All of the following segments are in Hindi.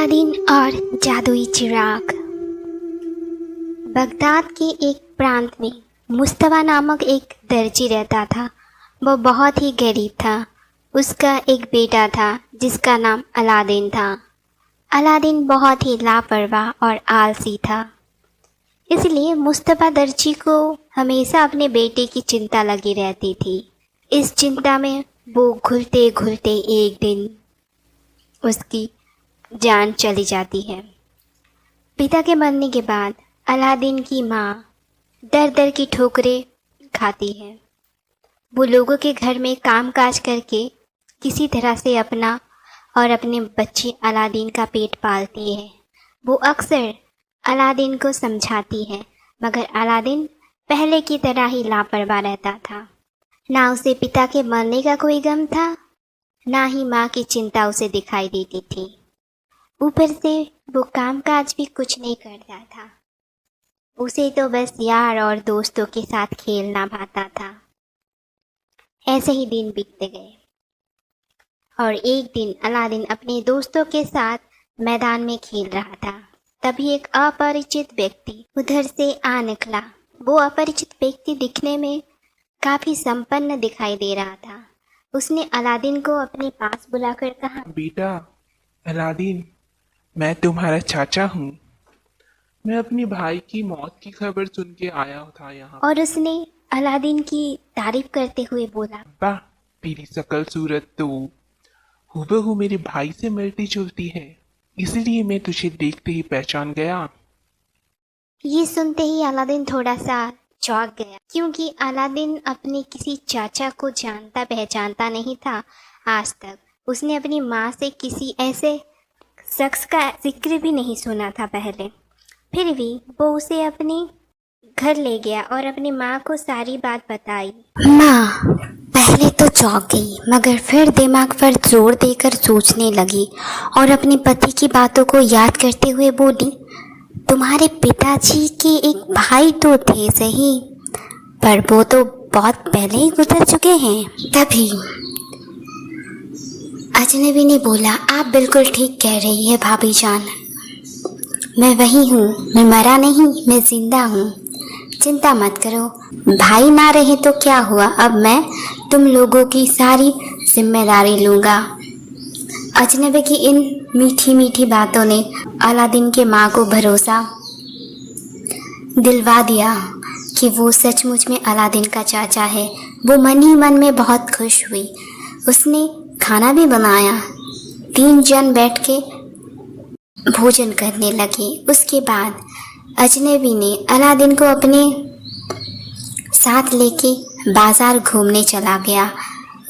अलादीन और जादुई चिराग। बगदाद के एक प्रांत में मुस्तफ़ा नामक एक दर्जी रहता था। वह बहुत ही गरीब था। उसका एक बेटा था जिसका नाम अलादीन था। अलादीन बहुत ही लापरवाह और आलसी था, इसलिए मुस्तफ़ा दर्जी को हमेशा अपने बेटे की चिंता लगी रहती थी। इस चिंता में वो घुलते घुलते एक दिन उसकी जान चली जाती है। पिता के मरने के बाद अलादीन की माँ दर दर की ठोकरें खाती है। वो लोगों के घर में कामकाज करके किसी तरह से अपना और अपने बच्चे अलादीन का पेट पालती है। वो अक्सर अलादीन को समझाती है, मगर अलादीन पहले की तरह ही लापरवाह रहता था। ना उसे पिता के मरने का कोई गम था, ना ही माँ की चिंता उसे दिखाई देती थी। ऊपर से वो कामकाज भी कुछ नहीं करता था। उसे तो बस यार और दोस्तों के साथ खेलना भाता था। ऐसे ही दिन बीतते गए और एक दिन अलादीन अपने दोस्तों के साथ मैदान में खेल रहा था। तभी एक अपरिचित व्यक्ति उधर से आ निकला। वो अपरिचित व्यक्ति दिखने में काफी संपन्न दिखाई दे रहा था। उसने अलादीन को अपने पास बुलाकर कहा, बेटा अलादीन, मैं तुम्हारा चाचा हूँ। मैं अपने भाई की मौत की खबर सुन के आया था यहाँ। और उसने अलादीन की तारीफ करते हुए बोला, वाह, तेरी शकल सूरत तो हूबहू मेरे भाई से मिलती जुलती है, इसलिए मैं तुझे देखते ही पहचान गया। ये सुनते ही अलादीन थोड़ा सा चौंक गया, क्योंकि अलादीन अपने किसी चाचा को जानता पहचानता नहीं था। आज तक उसने अपनी माँ से किसी ऐसे शख्स का जिक्र भी नहीं सुना था पहले। फिर भी वो उसे अपने घर ले गया और अपनी माँ को सारी बात बताई। माँ पहले तो चौंक गई, मगर फिर दिमाग पर जोर देकर सोचने लगी और अपने पति की बातों को याद करते हुए बोली, तुम्हारे पिताजी के एक भाई तो थे सही, पर वो तो बहुत पहले ही गुजर चुके हैं। तभी अजनबी ने बोला, आप बिल्कुल ठीक कह रही है भाभी जान, मैं वही हूँ, मैं मरा नहीं, मैं जिंदा हूँ। चिंता मत करो, भाई ना रहे तो क्या हुआ, अब मैं तुम लोगों की सारी जिम्मेदारी लूँगा। अजनबी की इन मीठी मीठी बातों ने अलादीन के माँ को भरोसा दिलवा दिया कि वो सचमुच में अलादीन का चाचा है। वो मन ही मन में बहुत खुश हुई। उसने खाना भी बनाया। 3 जन बैठ के भोजन करने लगे। उसके बाद अजनबी ने अलादीन को अपने साथ लेके बाजार घूमने चला गया।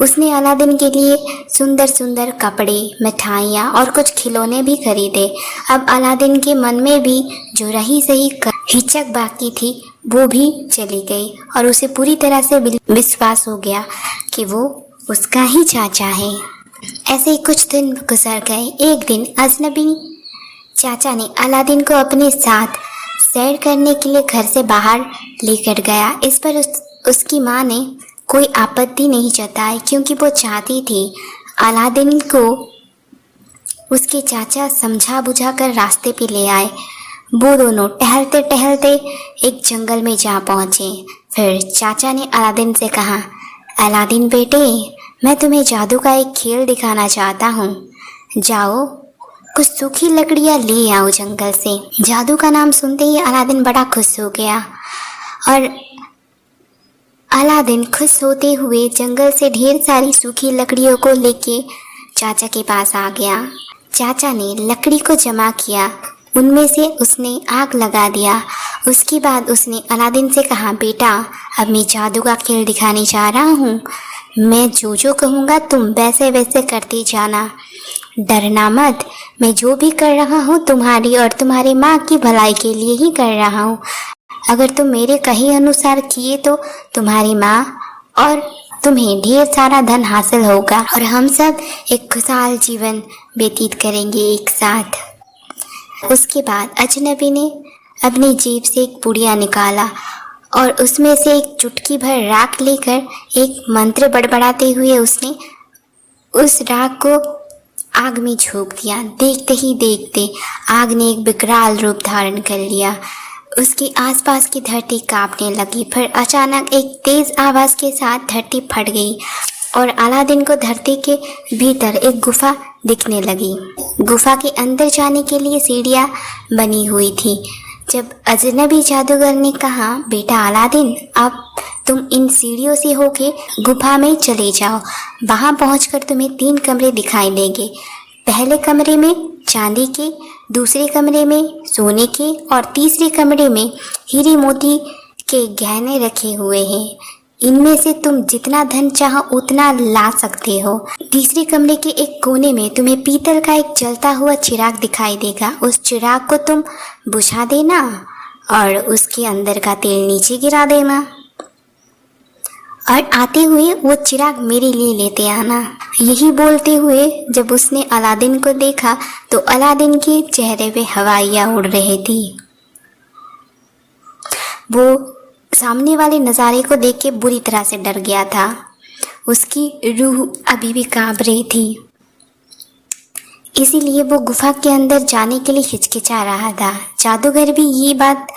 उसने अलादीन के लिए सुंदर सुंदर कपड़े, मिठाइयाँ और कुछ खिलौने भी खरीदे। अब अलादीन के मन में भी जो रही सही हिचक बाकी थी वो भी चली गई और उसे पूरी तरह से विश्वास हो गया कि वो उसका ही चाचा है। ऐसे ही कुछ दिन गुजर गए। एक दिन अजनबी चाचा ने अलादीन को अपने साथ सैर करने के लिए घर से बाहर लेकर गया। इस पर उसकी माँ ने कोई आपत्ति नहीं जताई, क्योंकि वो चाहती थी अलादीन को उसके चाचा समझा बुझा कर रास्ते पे ले आए। वो दोनों टहलते टहलते एक जंगल में जा पहुँचे। फिर चाचा ने अलादीन से कहा, अलादीन बेटे, मैं तुम्हें जादू का एक खेल दिखाना चाहता हूँ। जाओ कुछ सूखी लकड़ियाँ ले आओ जंगल से। जादू का नाम सुनते ही अलादीन बड़ा खुश हो गया और अलादीन खुश होते हुए जंगल से ढेर सारी सूखी लकड़ियों को लेके चाचा के पास आ गया। चाचा ने लकड़ी को जमा किया, उनमें से उसने आग लगा दिया। उसके बाद उसने अलादीन से कहा, बेटा अब मैं जादू का खेल दिखाने जा रहा हूँ। मैं जो जो कहूँगा तुम वैसे वैसे करते जाना, डरना मत। मैं जो भी कर रहा हूँ तुम्हारी और तुम्हारी माँ की भलाई के लिए ही कर रहा हूँ। अगर तुम मेरे कहे अनुसार किए तो तुम्हारी माँ और तुम्हें ढेर सारा धन हासिल होगा और हम सब एक खुशहाल जीवन व्यतीत करेंगे एक साथ। उसके बाद अजनबी ने अपनी जेब से एक पुड़िया निकाला और उसमें से एक चुटकी भर राख लेकर एक मंत्र बड़बड़ाते हुए उसने उस राख को आग में झोंक दिया। देखते ही देखते आग ने एक विकराल रूप धारण कर लिया। उसके आसपास की धरती कांपने लगी। फिर अचानक एक तेज आवाज़ के साथ धरती फट गई और अलादीन को धरती के भीतर एक गुफा दिखने लगी। गुफा के अंदर जाने के लिए सीढ़ियाँ बनी हुई थी। जब अजनबी जादूगर ने कहा, बेटा अलादीन, अब तुम इन सीढ़ियों से होके गुफा में चले जाओ। वहाँ पहुंचकर तुम्हें 3 कमरे दिखाई देंगे। पहले कमरे में चांदी के, दूसरे कमरे में सोने के और तीसरे कमरे में हीरे मोती के गहने रखे हुए हैं। इनमें से तुम जितना धन चाहो उतना ला सकते हो। तीसरे कमरे के एक कोने में तुम्हें पीतल का एक जलता हुआ चिराग दिखाई देगा। उस चिराग को तुम बुझा देना और उसके अंदर का तेल नीचे गिरा देना और आते हुए वो चिराग मेरे लिए लेते आना। यही बोलते हुए जब उसने अलादीन को देखा तो अलादीन के चेहरे पे हवाइयाँ उड़ रही थी। वो सामने वाले नज़ारे को देख के बुरी तरह से डर गया था। उसकी रूह अभी भी कांप रही थी, इसीलिए वो गुफा के अंदर जाने के लिए हिचकिचा रहा था। जादूगर भी ये बात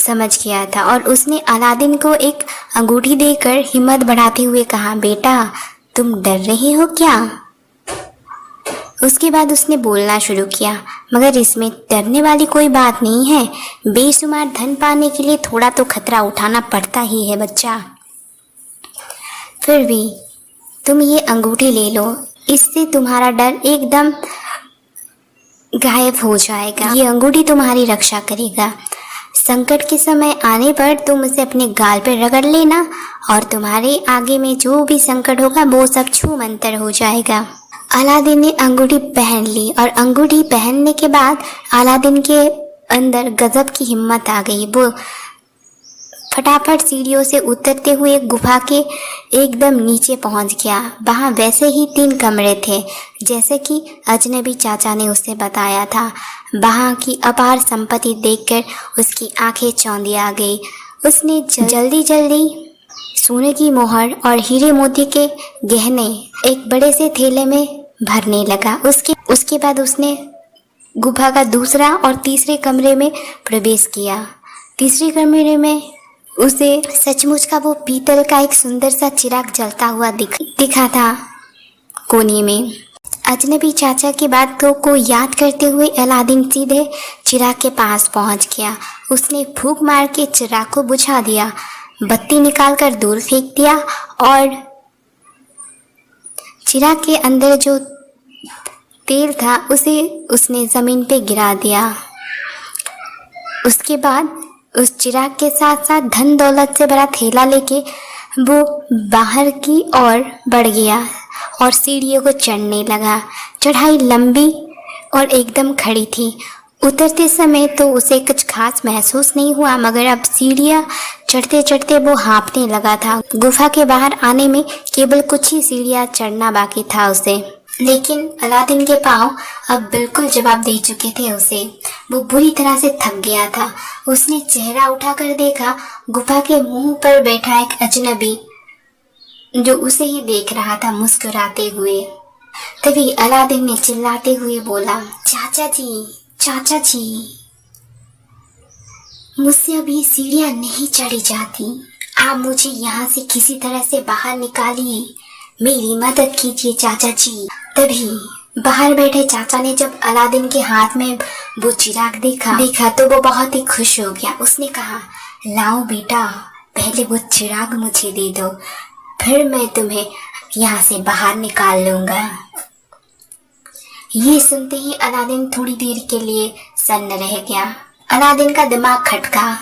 समझ गया था और उसने अलादीन को एक अंगूठी देकर हिम्मत बढ़ाते हुए कहा, बेटा तुम डर रहे हो क्या? उसके बाद उसने बोलना शुरू किया, मगर इसमें डरने वाली कोई बात नहीं है। बेशुमार धन पाने के लिए थोड़ा तो खतरा उठाना पड़ता ही है बच्चा। फिर भी तुम ये अंगूठी ले लो, इससे तुम्हारा डर एकदम गायब हो जाएगा। ये अंगूठी तुम्हारी रक्षा करेगा। संकट के समय आने पर तुम उसे अपने गाल पर रगड़ लेना और तुम्हारे आगे में जो भी संकट होगा वो सब छू मंतर हो जाएगा। अलादीन ने अंगूठी पहन ली और अंगूठी पहनने के बाद अलादीन के अंदर गजब की हिम्मत आ गई। वो फटाफट सीढ़ियों से उतरते हुए गुफा के एकदम नीचे पहुंच गया। वहां वैसे ही 3 कमरे थे जैसे कि अजनबी चाचा ने उसे बताया था। वहां की अपार संपत्ति देखकर उसकी आंखें चौंधी आ गई। उसने जल्दी जल्दी सोने की मोहर और हीरे मोती के गहने एक बड़े से थैले में भरने लगा। उसके बाद उसने गुफा का दूसरा और तीसरे कमरे में प्रवेश किया। तीसरे कमरे में उसे सचमुच का वो पीतल का एक सुंदर सा चिराग जलता हुआ दिखा था कोने में। अजनबी चाचा की बातों को याद करते हुए अलादीन सीधे चिराग के पास पहुंच गया। उसने फूंक मार के चिराग को बुझा दिया, बत्ती निकालकर दूर फेंक दिया और चिराग के अंदर जो तेल था उसे उसने ज़मीन पे गिरा दिया। उसके बाद उस चिराग के साथ साथ धन दौलत से भरा थैला लेके वो बाहर की ओर बढ़ गया और सीढ़ियों को चढ़ने लगा। चढ़ाई लंबी और एकदम खड़ी थी। उतरते समय तो उसे कुछ खास महसूस नहीं हुआ, मगर अब सीढ़ियाँ चढ़ते चढ़ते वो हाँफने लगा था। गुफा के बाहर आने में केवल कुछ ही सीढ़ियाँ चढ़ना बाकी था उसे। लेकिन अलादीन के पाँव अब बिल्कुल जवाब दे चुके थे उसे। वो बुरी तरह से थक गया था। उसने चेहरा उठाकर देखा, गुफा के मुंह पर बैठा एक अजनबी जो उसे ही देख रहा था मुस्कुराते हुए। तभी अलादीन ने चिल्लाते हुए बोला, चाचा जी, मुझसे अभी सीढ़ियाँ नहीं चढ़ी जाती। आप मुझे यहाँ से किसी तरह से बाहर निकालिए, मेरी मदद कीजिए चाचा जी। तभी बाहर बैठे चाचा ने जब अलादीन के हाथ में वो चिराग देखा तो वो बहुत ही खुश हो गया। उसने कहा, लाओ बेटा, पहले वो चिराग मुझे दे दो, फिर मैं तुम्हें यहाँ से बाहर निकाल लूँगा। ये सुनते ही अलादीन थोड़ी देर के लिए सन्न रह गया। अलादीन का दिमाग खटका।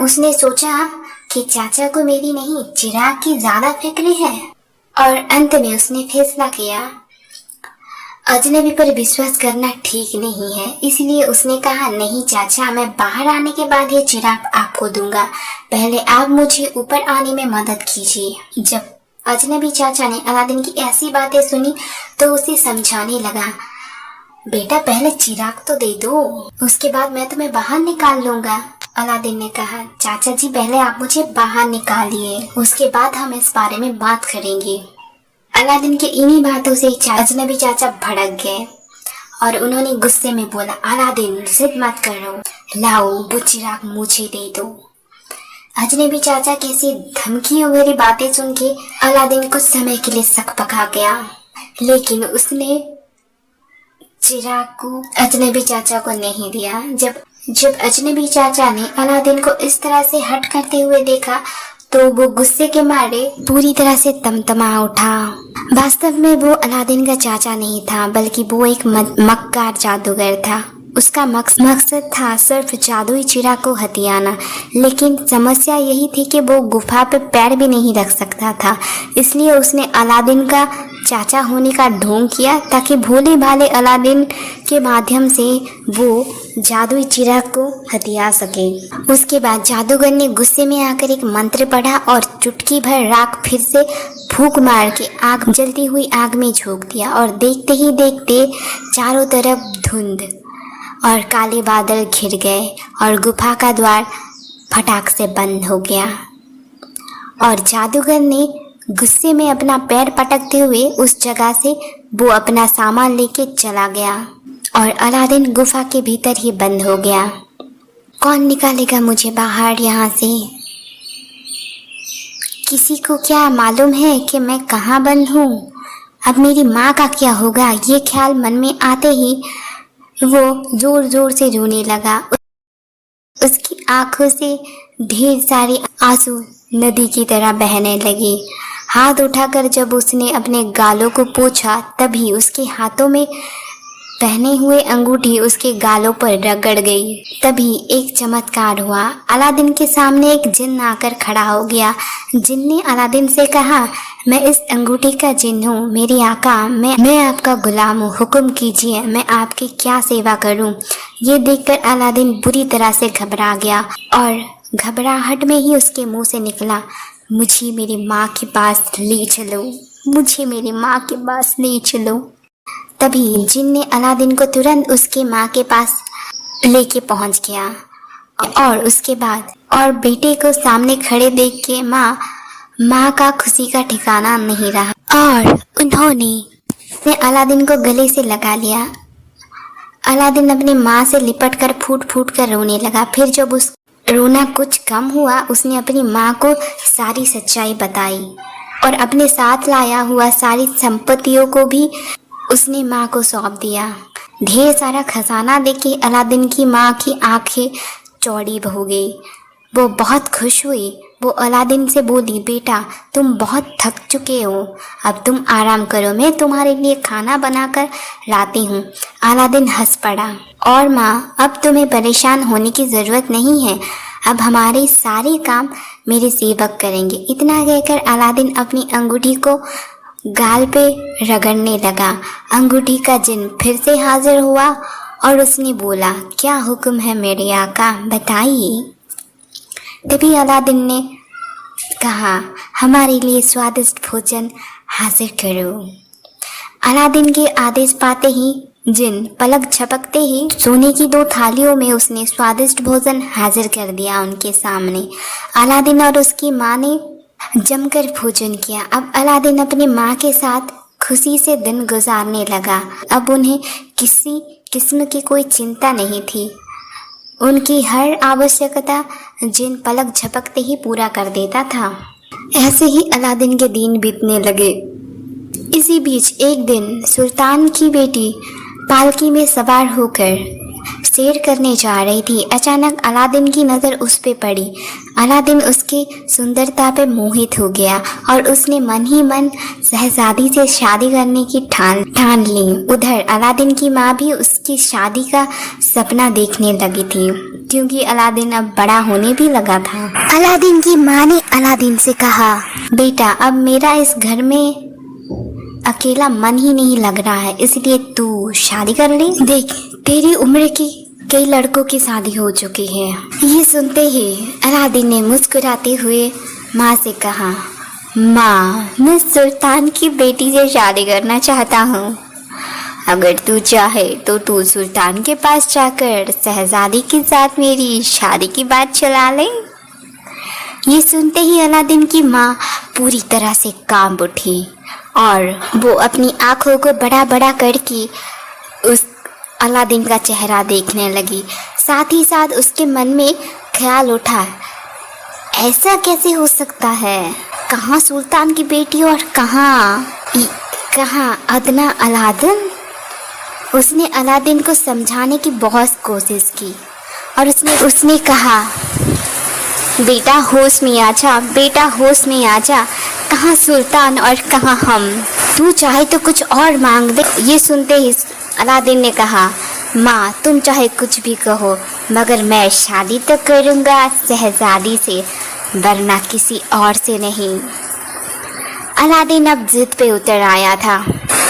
उसने सोचा कि चाचा को मेरी नहीं, चिराग की ज्यादा फिक्र है और अंत में उसने फैसला किया, अजनबी पर विश्वास करना ठीक नहीं है। इसलिए उसने कहा, नहीं चाचा, मैं बाहर आने के बाद ये चिराग आपको दूंगा, पहले आप मुझे ऊपर आने में मदद कीजिए। जब अजनबी चाचा ने अलादीन की ऐसी बातें सुनी तो उसे समझाने लगा, बेटा पहले चिराग तो दे दो, उसके बाद मैं तुम्हें बाहर निकाल लूंगा। अलादीन ने कहा, चाचा जी पहले आप मुझे बाहर निकालिए, उसके बाद हम इस बारे में बात करेंगे। अलादीन के इन्हीं बातों से अजनबी चाचा भड़क गए और उन्होंने गुस्से में बोला, अलादीन जिद मत करो, लाओ वो चिराग मुझे दे दो। अजनबी चाचा कैसी धमकियों भरी बातें सुन के अलादीन कुछ समय के लिए सकपका गया, लेकिन उसने चिराग को अजनबी चाचा को नहीं दिया। जब अजनबी चाचा ने अलादीन को इस तरह से हट करते हुए देखा तो वो गुस्से के मारे पूरी तरह से तमतमा उठा। वास्तव में वो अलादीन का चाचा नहीं था, बल्कि वो एक मक्कार जादूगर था। उसका मकसद था सिर्फ जादुई चिराग को हथियाना, लेकिन समस्या यही थी कि वो गुफा पे पैर भी नहीं रख सकता था। इसलिए उसने अलादीन का चाचा होने का ढोंग किया ताकि भोले भाले अलादीन के माध्यम से वो जादुई चिराग को हथिया सके। उसके बाद जादूगर ने गुस्से में आकर एक मंत्र पढ़ा और चुटकी भर राख फिर से फूंक मार के आग जलती हुई आग में झोंक दिया और देखते ही देखते चारों तरफ धुंध और काले बादल घिर गए और गुफा का द्वार फटाक से बंद हो गया और जादूगर ने गुस्से में अपना पैर पटकते हुए उस जगह से वो अपना सामान लेके चला गया और अलादीन गुफा के भीतर ही बंद हो गया। कौन निकालेगा मुझे बाहर यहाँ से? किसी को क्या मालूम है कि मैं कहाँ बंद हूँ? अब मेरी माँ का क्या होगा? ये ख्याल मन में आते ही वो जोर जोर से रोने लगा। उसकी आंखों से ढेर सारे आंसू नदी की तरह बहने लगे। हाथ उठाकर जब उसने अपने गालों को पोंछा, तभी उसके हाथों में पहने हुए अंगूठी उसके गालों पर रगड़ गई। तभी एक चमत्कार हुआ। अलादीन के सामने एक जिन्न आकर खड़ा हो गया। जिन्न ने अलादीन से कहा, मैं इस अंगूठी का जिन्न हूँ। मेरी आका, मैं आपका गुलाम हूँ। हुक्म कीजिए, मैं आपकी क्या सेवा करूँ? ये देखकर अलादीन बुरी तरह से घबरा गया और घबराहट में ही उसके मुंह से निकला, मुझे मेरी माँ के पास ले चलो, मुझे मेरी माँ के पास ले चलो। तभी जिन्न ने अलादीन को तुरंत उसके माँ के पास लेके पहुंच गया और उसके बाद और बेटे को सामने खड़े देख के माँ का खुशी का ठिकाना नहीं रहा और उन्होंने अलादीन को गले से लगा लिया। अलादीन अपनी माँ से लिपट कर फूट फूट कर रोने लगा। फिर जब उस रोना कुछ कम हुआ, उसने अपनी माँ को सारी सच्चाई बताई और अपने साथ लाया हुआ सारी संपत्तियों को भी उसने माँ को सौंप दिया। ढेर सारा खजाना देखे अलादीन की माँ की आंखें चौड़ी हो गई। वो बहुत खुश हुई। वो अलादीन से बोली, बेटा तुम बहुत थक चुके हो, अब तुम आराम करो, मैं तुम्हारे लिए खाना बनाकर लाती हूँ। अलादीन हंस पड़ा, और माँ अब तुम्हें परेशान होने की ज़रूरत नहीं है, अब हमारे सारे काम मेरे सेवक करेंगे। इतना कहकर अलादीन अपनी अंगूठी को गाल पे रगड़ने लगा। अंगूठी का जिन्न फिर से हाजिर हुआ और उसने बोला, क्या हुक्म है मेरे आका, बताइए। तभी अलादीन ने कहा, हमारे लिए स्वादिष्ट भोजन हाजिर करो। अलादीन के आदेश पाते ही जिन्न पलक झपकते ही सोने की 2 थालियों में उसने स्वादिष्ट भोजन हाजिर कर दिया उनके सामने। अलादीन और उसकी माँ ने जमकर भोजन किया। अब अलादीन अपनी माँ के साथ खुशी से दिन गुजारने लगा। अब उन्हें किसी किस्म की कोई चिंता नहीं थी। उनकी हर आवश्यकता जिन्न पलक झपकते ही पूरा कर देता था। ऐसे ही अलादीन के दिन बीतने लगे। इसी बीच एक दिन सुल्तान की बेटी पालकी में सवार होकर सैर करने जा रही थी। अचानक अलादीन की नज़र उस पे पड़ी। अलादीन उसकी सुंदरता पे मोहित हो गया और उसने मन ही मन शहजादी से शादी करने की ठान ली। उधर अलादीन की माँ भी उसकी शादी का सपना देखने लगी थी, क्योंकि अलादीन अब बड़ा होने भी लगा था। अलादीन की माँ ने अलादीन से कहा, बेटा अब मेरा इस घर में अकेला मन ही नहीं लग रहा है, इसलिए तू शादी कर ले। देख, तेरी उम्र की कई लड़कों की शादी हो चुकी है। ये सुनते ही अलादीन ने मुस्कुराते हुए माँ से कहा, माँ मैं सुल्तान की बेटी से शादी करना चाहता हूँ। अगर तू चाहे तो तू सुल्तान के पास जाकर शहजादी के साथ मेरी शादी की बात चला ले। ये सुनते ही अलादीन की माँ पूरी तरह से कांप उठी और वो अपनी आँखों को बड़ा बड़ा करके उस अलादीन का चेहरा देखने लगी। साथ ही साथ उसके मन में ख्याल उठा, ऐसा कैसे हो सकता है? कहाँ सुल्तान की बेटी और कहाँ अदना अलादीन? उसने अलादीन को समझाने की बहुत कोशिश की और उसने कहा, बेटा होश में आ जा, बेटा होश में आ जा, कहाँ सुल्तान और कहाँ हम? तू चाहे तो कुछ और मांग दे। ये सुनते ही अलादीन ने कहा, माँ तुम चाहे कुछ भी कहो, मगर मैं शादी तो करूँगा शहजादी से, वरना किसी और से नहीं। अलादीन अब जिद पे उतर आया था।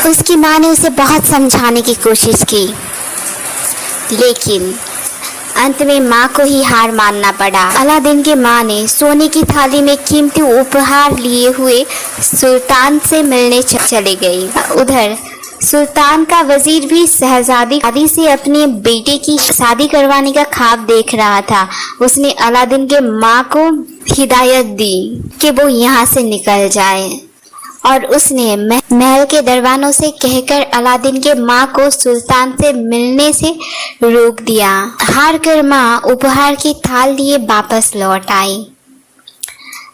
उसकी माँ ने उसे बहुत समझाने की कोशिश की, लेकिन अंत में माँ को ही हार मानना पड़ा। अलादीन की माँ ने सोने की थाली में कीमती उपहार लिए हुए सुल्तान से मिलने चले गई। उधर सुल्तान का वजीर भी शहजादी से अपने बेटे की शादी करवाने का ख्वाब देख रहा था। उसने अलादीन के माँ को हिदायत दी कि वो यहाँ से निकल जाए और उसने महल के दरवानों से कहकर अलादीन के माँ को सुल्तान से मिलने से रोक दिया। हार कर माँ उपहार की थाल लिए वापस लौट आई।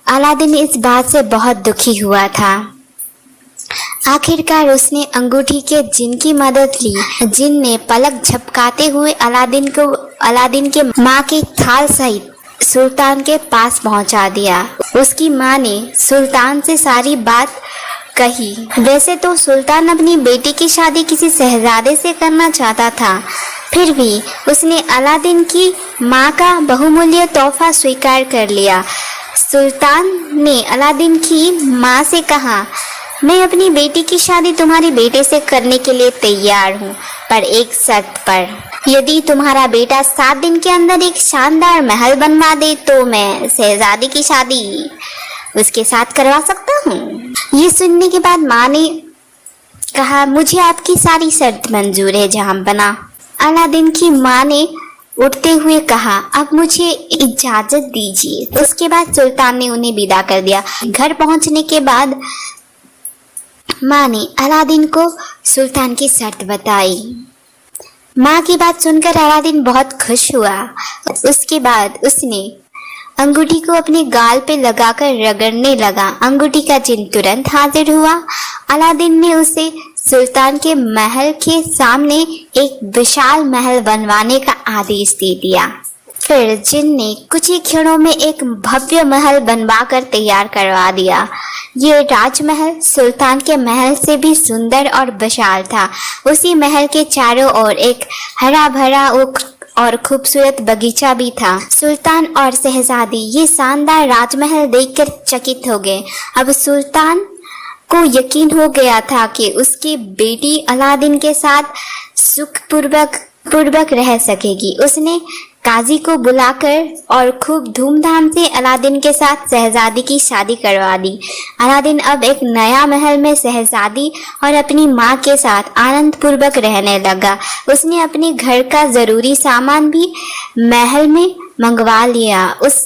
अलादीन इस बात से बहुत दुखी हुआ था। आखिरकार उसने अंगूठी के जिन की मदद ली। जिन ने पलक झपकाते हुए अलादीन के माँ की थाल सहित सुल्तान के पास पहुंचा दिया। उसकी माँ ने सुल्तान से सारी बात कही। वैसे तो सुल्तान अपनी बेटी की शादी किसी शहजादे से करना चाहता था, फिर भी उसने अलादीन की माँ का बहुमूल्य तोहफा स्वीकार कर लिया। सुल्तान ने अलादीन की माँ से कहा, मैं अपनी बेटी की शादी तुम्हारे बेटे से करने के लिए तैयार हूँ, पर एक शर्त पर। यदि तुम्हारा बेटा 7 दिन के अंदर एक शानदार महल बनवा दे तो मैं शहजादी की शादी उसके साथ करवा सकता हूँ। ये सुनने के बाद माँ ने कहा, मुझे आपकी सारी शर्त मंजूर है जहाँपना। अलादीन की माँ ने उठते हुए कहा, अब मुझे इजाजत दीजिए। उसके बाद सुल्तान ने उन्हें विदा कर दिया। घर पहुँचने के बाद माँ ने अलादीन को सुल्तान की शर्त बताई। माँ की बात सुनकर अलादीन बहुत खुश हुआ। उसके बाद उसने अंगूठी को अपने गाल पे लगाकर रगड़ने लगा। अंगूठी का चिन्ह तुरंत हाजिर हुआ। अलादीन ने उसे सुल्तान के महल के सामने एक विशाल महल बनवाने का आदेश दे दिया। फिर जिन ने कुछ ही क्षणों में एक भव्य महल बनवाकर तैयार करवा दिया। ये राजमहल सुल्तान के महल से भी सुंदर और विशाल था। उसी महल के चारों ओर एक हरा भरा और खूबसूरत बगीचा भी था। सुल्तान और शहजादी ये शानदार राजमहल देखकर चकित हो गए। अब सुल्तान को यकीन हो गया था कि उसकी बेटी अलादीन के साथ सुखपूर्वक रह सकेगी। उसने काजी को बुलाकर और खूब धूमधाम से अलादीन के साथ शहजादी की शादी करवा दी। अलादीन अब एक नया महल में शहजादी और अपनी माँ के साथ आनंद पूर्वक रहने लगा। उसने अपने घर का जरूरी सामान भी महल में मंगवा लिया। उस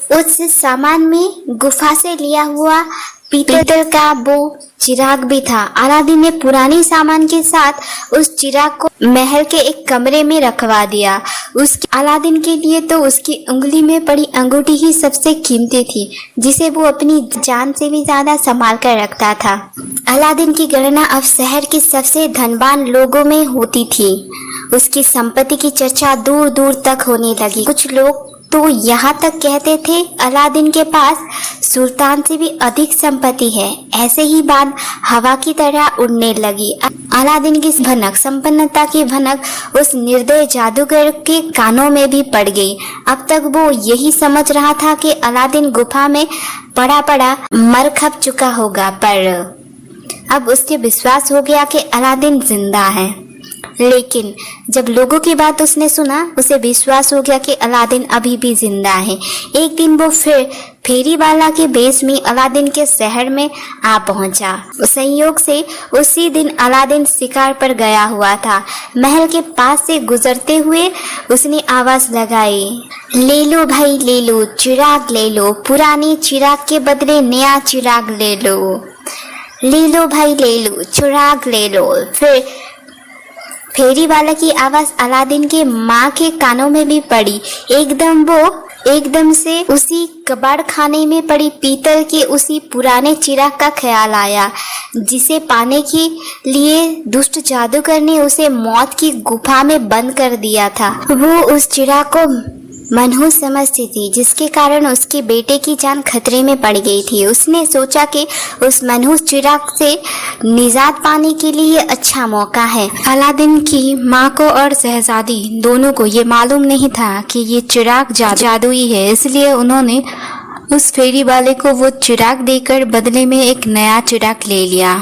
सामान में गुफा से लिया हुआ पीतल का वो चिराग भी था। अलादीन ने पुराने सामान के साथ उस चिराग को महल के एक कमरे में रखवा दिया। अलादीन के लिए तो उसकी उंगली में पड़ी अंगूठी ही सबसे कीमती थी, जिसे वो अपनी जान से भी ज्यादा संभाल कर रखता था। अलादीन की गणना अब शहर के सबसे धनवान लोगों में होती थी। उसकी संपत्ति की चर्चा दूर दूर तक होने लगी। कुछ लोग तो यहाँ तक कहते थे अलादीन के पास सुल्तान से भी अधिक संपत्ति है। ऐसे ही बात हवा की तरह उड़ने लगी। अलादीन की भनक संपन्नता की भनक उस निर्दय जादूगर के कानों में भी पड़ गई। अब तक वो यही समझ रहा था कि अलादीन गुफा में पड़ा मर खप चुका होगा, पर अब उसके विश्वास हो गया कि अलादीन जिंदा है। लेकिन जब लोगों की बात उसने सुना, उसे विश्वास हो गया कि अलादीन अभी भी जिंदा है। एक दिन वो फिर फेरी वाला के बेस में अलादीन के शहर में आ पहुंचा। संयोग से उसी दिन अलादीन शिकार पर गया हुआ था। महल के पास से गुजरते हुए उसने आवाज लगाई, ले लो भाई ले लो, चिराग ले लो, पुराने चिराग के बदले नया चिराग ले लो। ले लो भाई ले लो, चिराग ले लो। फिर फेरी वाला की आवाज अलादीन के माँ के कानों में भी पड़ी। एकदम से उसी कबाड़ खाने में पड़ी पीतल के उसी पुराने चिराग का ख्याल आया, जिसे पाने के लिए दुष्ट जादूगर ने उसे मौत की गुफा में बंद कर दिया था। वो उस चिराग को मनहूस समझती थी, जिसके कारण उसके बेटे की जान खतरे में पड़ गई थी। उसने सोचा कि उस मनहूस चिराग से निजात पाने के लिए अच्छा मौका है। अलादीन की माँ को और शहजादी दोनों को ये मालूम नहीं था कि ये चिराग जादुई है, इसलिए उन्होंने उस फेरी वाले को वो चिराग देकर बदले में एक नया चिराग ले लिया।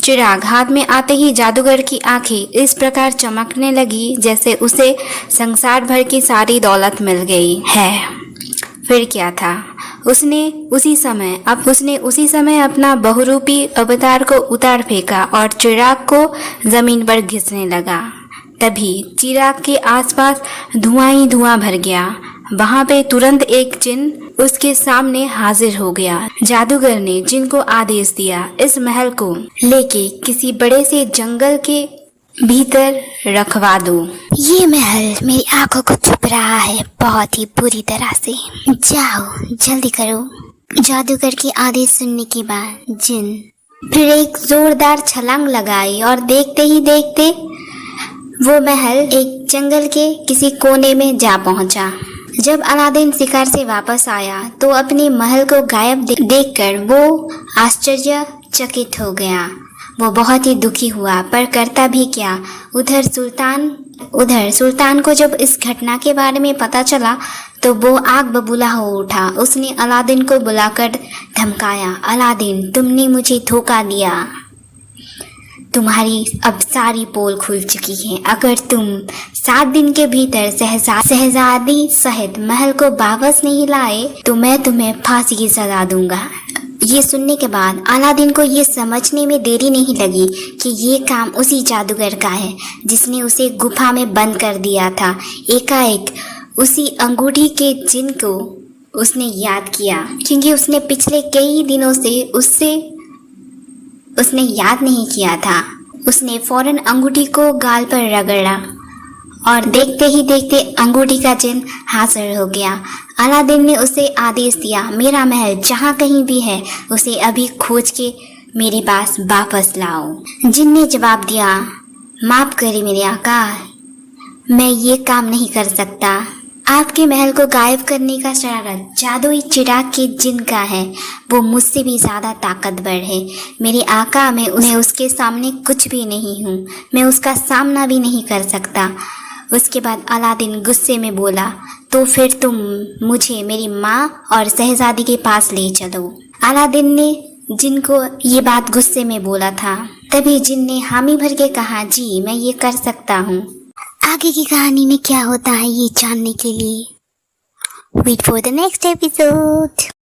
चिराग हाथ में आते ही जादूगर की आंखें इस प्रकार चमकने लगी जैसे उसे संसार भर की सारी दौलत मिल गई है। फिर क्या था, उसने उसी समय अपना बहुरूपी अवतार को उतार फेंका और चिराग को जमीन पर घिसने लगा। तभी चिराग के आसपास धुआं ही धुआं भर गया। वहां पे तुरंत एक जिन उसके सामने हाजिर हो गया। जादूगर ने जिन को आदेश दिया, इस महल को लेके किसी बड़े से जंगल के भीतर रखवा दो। ये महल मेरी आंखों को छुप रहा है बहुत ही बुरी तरह से। जाओ जल्दी करो। जादूगर के आदेश सुनने के बाद जिन फिर एक जोरदार छलांग लगाई और देखते ही देखते वो महल एक जंगल के किसी कोने में जा पहुंचा। जब अलादीन शिकार से वापस आया तो अपने महल को गायब देखकर वो आश्चर्यचकित हो गया। वो बहुत ही दुखी हुआ, पर करता भी क्या। उधर सुल्तान को जब इस घटना के बारे में पता चला तो वो आग बबूला हो उठा। उसने अलादीन को बुलाकर धमकाया, अलादीन तुमने मुझे धोखा दिया, तुम्हारी अब सारी पोल खुल चुकी है। अगर तुम 7 दिन के भीतर शहजादी सहित महल को वापस नहीं लाए तो मैं तुम्हें फांसी की सजा दूंगा। ये सुनने के बाद अलादीन को ये समझने में देरी नहीं लगी कि ये काम उसी जादूगर का है जिसने उसे गुफा में बंद कर दिया था। एकाएक उसी अंगूठी के जिन को उसने याद किया, क्योंकि उसने पिछले कई दिनों से उसने याद नहीं किया था। उसने फौरन अंगूठी को गाल पर रगड़ा और देखते ही देखते अंगूठी का जिन हाजिर हो गया। अलादीन ने उसे आदेश दिया, मेरा महल जहाँ कहीं भी है उसे अभी खोज के मेरे पास वापस लाओ। जिन ने जवाब दिया, माफ करें मेरे आका, मैं ये काम नहीं कर सकता। आपके महल को गायब करने का शरारत जादुई चिराग के जिन का है। वो मुझसे भी ज़्यादा ताकतवर है मेरे आका। मैं उसके सामने कुछ भी नहीं हूँ, मैं उसका सामना भी नहीं कर सकता। उसके बाद अलादीन गुस्से में बोला, तो फिर तुम मुझे मेरी माँ और शहजादी के पास ले चलो। अलादीन ने जिन को ये बात गुस्से में बोला था। तभी जिन ने हामी भर के कहा, जी मैं ये कर सकता हूँ। आगे की कहानी में क्या होता है ये जानने के लिए wait for the next episode.